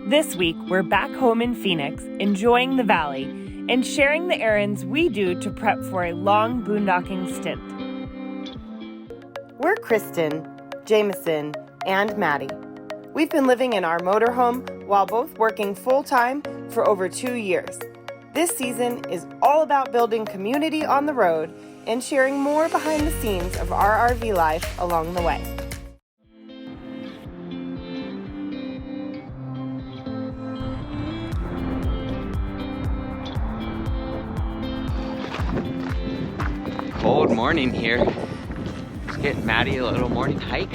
This week, we're back home in Phoenix, enjoying the valley, and sharing the errands we do to prep for a long boondocking stint. We're Kristen, Jameson, and Maddie. We've been living in our motorhome while both working full-time for over 2 years. This season is all about building community on the road and sharing more behind the scenes of our RV life along the way. Cold morning here. Let's get Maddie a little morning hike.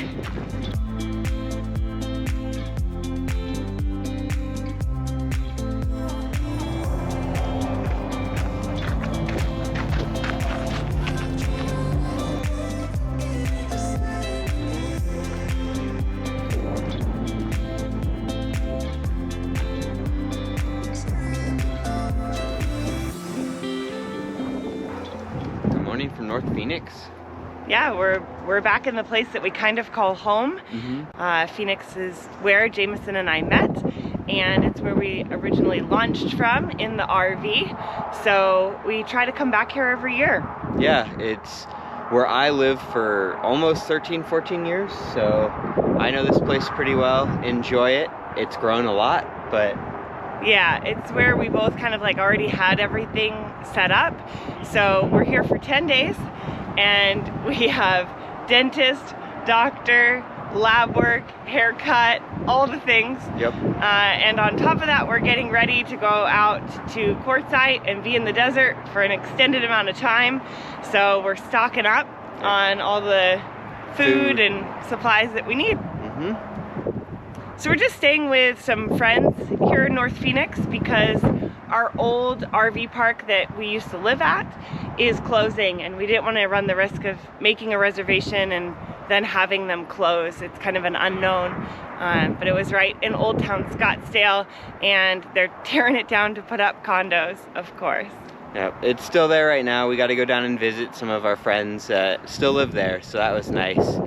From North Phoenix. Yeah, we're back in the place that we kind of call home. Phoenix is where Jameson and I met, and it's where we originally launched from in the RV. So we try to come back here every year. Yeah, it's where I lived for almost 13-14 years, so I know this place pretty well, enjoy it. It's grown a lot, but yeah, it's where we both kind of like already had everything set up. So we're here for 10 days and we have dentist, doctor, lab work, haircut, all the things. Yep. And on top of that, we're getting ready to go out to Quartzsite and be in the desert for an extended amount of time. So we're stocking up on all the food and supplies that we need. So we're just staying with some friends here in North Phoenix because our old RV park that we used to live at is closing, and we didn't want to run the risk of making a reservation and then having them close. It's kind of an unknown, but it was right in Old Town Scottsdale, and they're tearing it down to put up condos, of course. Yep, it's still there right now. We got to go down and visit some of our friends that still live there, so that was nice.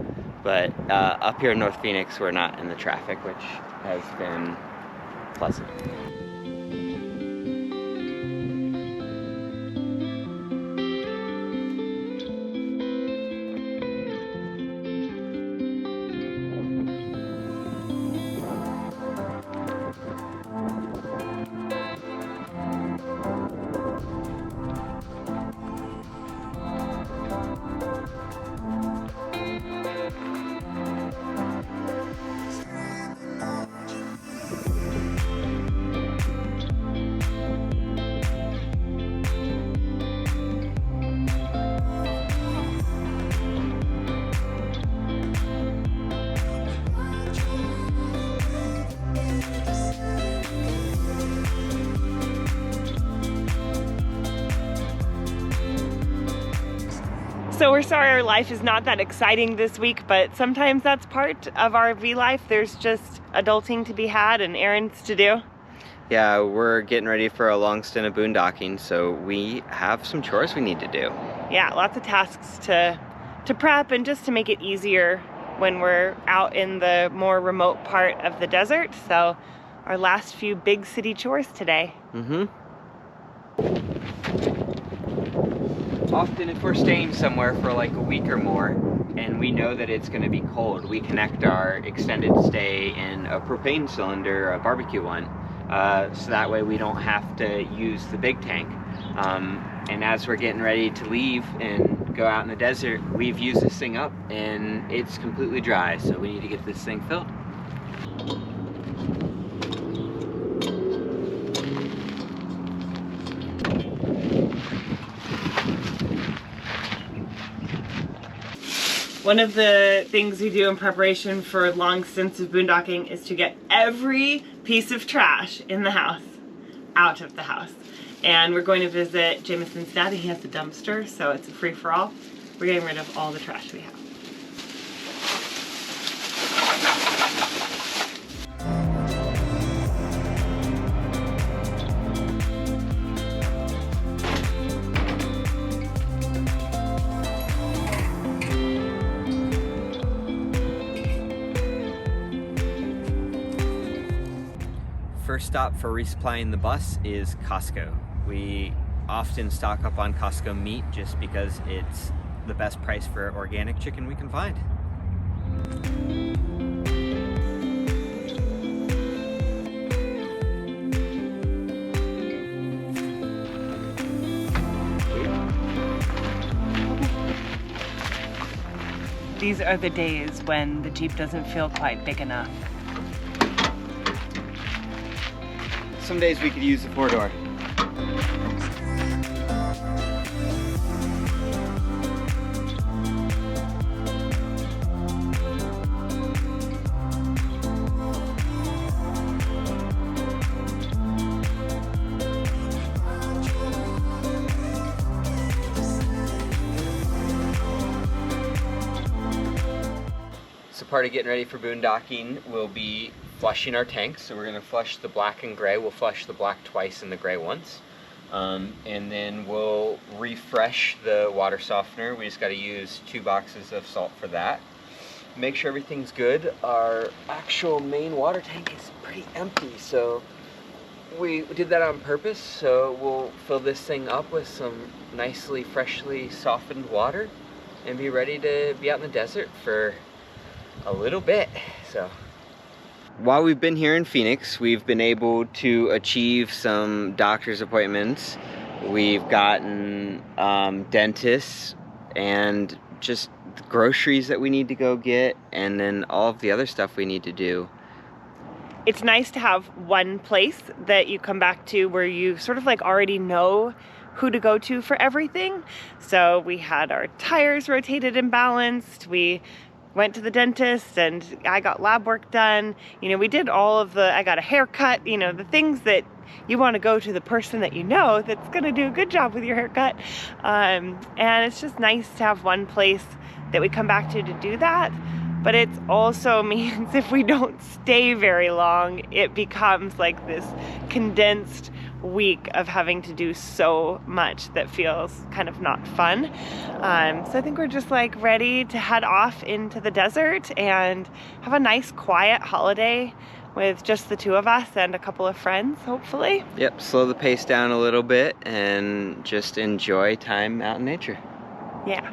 But up here in North Phoenix, we're not in the traffic, which has been pleasant. So we're sorry our life is not that exciting this week, but sometimes that's part of our RV life. There's just adulting to be had and errands to do. Yeah, we're getting ready for a long stint of boondocking, so we have some chores we need to do. Yeah, lots of tasks to prep and just to make it easier when we're out in the more remote part of the desert. So our last few big city chores today. Often if we're staying somewhere for like a week or more and we know that it's going to be cold, we connect our extended stay in a propane cylinder, a barbecue one, so that way we don't have to use the big tank. And as we're getting ready to leave and go out in the desert, we've used this thing up and it's completely dry, so we need to get this thing filled. One of the things we do in preparation for long stints of boondocking is to get every piece of trash in the house out of the house. And we're going to visit Jameson's dad. He has a dumpster, so it's a free-for-all. We're getting rid of all the trash we have. first stop for resupplying the bus is Costco. We often stock up on Costco meat just because it's the best price for organic chicken we can find. These are the days when the Jeep doesn't feel quite big enough. Some days we could use the 4-door. So part of getting ready for boondocking will be flushing our tanks. So we're going to flush the black and gray. We'll flush the black twice and the gray once. And then we'll refresh the water softener. We just got to use 2 boxes of salt for that. Make sure everything's good. Our actual main water tank is pretty empty, so we did that on purpose. So we'll fill this thing up with some nicely freshly softened water and be ready to be out in the desert for a little bit. So while we've been here in Phoenix, we've been able to achieve some doctor's appointments. We've gotten dentists and just groceries that we need to go get, and then all of the other stuff we need to do. It's nice to have one place that you come back to where you sort of like already know who to go to for everything. So we had our tires rotated and balanced. We went to the dentist and I got lab work done. You know, we did all of I got a haircut, you know, the things that you want to go to the person that you know that's going to do a good job with your haircut. And it's just nice to have one place that we come back to do that. But it also means if we don't stay very long, it becomes like this condensed week of having to do so much that feels kind of not fun. So I think we're just like ready to head off into the desert and have a nice quiet holiday with just the 2 of us and a couple of friends, hopefully. Yep, slow the pace down a little bit and just enjoy time out in nature. Yeah.